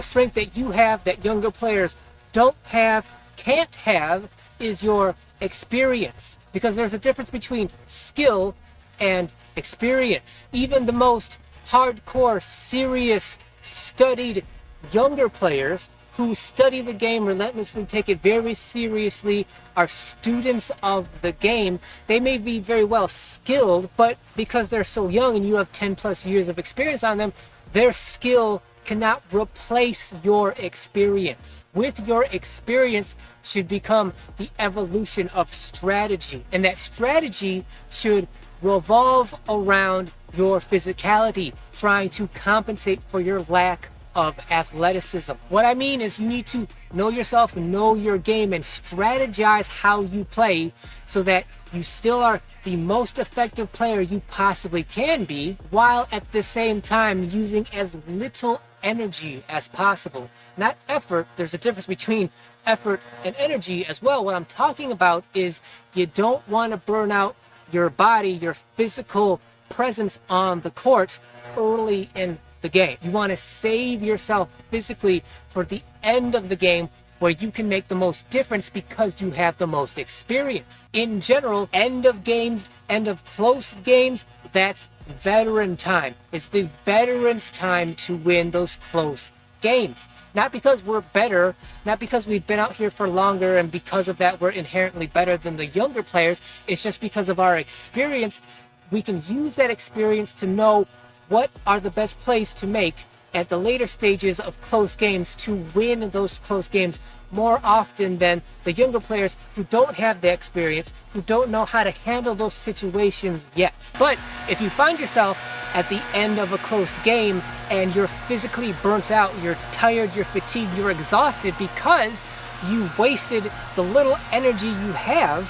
strength that you have that younger players don't have, can't have, is your experience. Because there's a difference between skill and experience. Even the most hardcore, serious, studied younger players who study the game relentlessly, take it very seriously, are students of the game. They may be very well skilled, but because they're so young and you have 10 plus years of experience on them, their skill cannot replace your experience. With your experience should become the evolution of strategy, and that strategy should revolve around your physicality, trying to compensate for your lack of athleticism. What I mean is you need to know yourself, know your game, and strategize how you play so that you still are the most effective player you possibly can be, while at the same time using as little energy as possible. Not effort. There's a difference between effort and energy as well. What I'm talking about is you don't want to burn out your body, your physical presence on the court early in the game. You want to save yourself physically for the end of the game, where you can make the most difference because you have the most experience. In general, end of games, end of close games, that's veteran time. It's the veterans' time to win those close games. Not because we're better, not because we've been out here for longer and because of that we're inherently better than the younger players. It's just because of our experience. We can use that experience to know what are the best plays to make at the later stages of close games to win those close games more often than the younger players who don't have the experience, who don't know how to handle those situations yet. But if you find yourself at the end of a close game and you're physically burnt out, you're tired, you're fatigued, you're exhausted because you wasted the little energy you have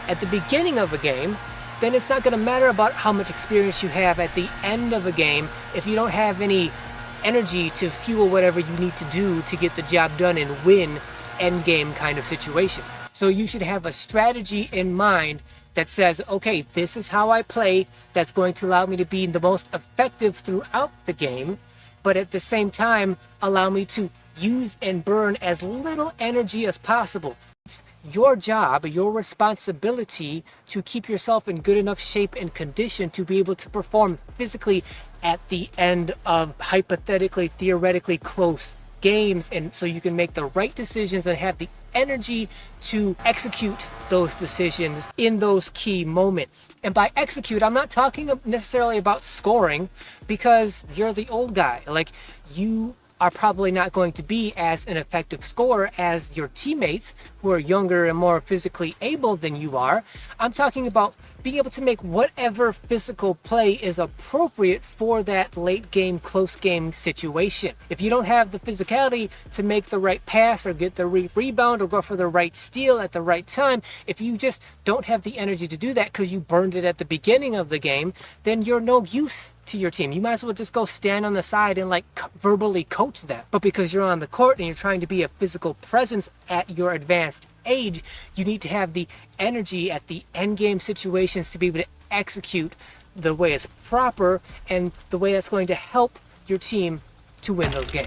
at the beginning of a game, then it's not going to matter about how much experience you have at the end of a game if you don't have any energy to fuel whatever you need to do to get the job done and win end game kind of situations. So you should have a strategy in mind that says, okay, this is how I play that's going to allow me to be the most effective throughout the game, but at the same time allow me to use and burn as little energy as possible. It's your job, your responsibility to keep yourself in good enough shape and condition to be able to perform physically at the end of hypothetically, theoretically close games, and so you can make the right decisions and have the energy to execute those decisions in those key moments. And by execute, I'm not talking necessarily about scoring, because you're the old guy. Like, you are probably not going to be as an effective scorer as your teammates who are younger and more physically able than you are. I'm talking about being able to make whatever physical play is appropriate for that late game, close game situation. If you don't have the physicality to make the right pass or get the rebound or go for the right steal at the right time, if you just don't have the energy to do that because you burned it at the beginning of the game, then you're no use to your team. You might as well just go stand on the side and verbally coach them. But because you're on the court and you're trying to be a physical presence at your advanced age, you need to have the energy at the end game situations to be able to execute the way it's proper and the way that's going to help your team to win those games.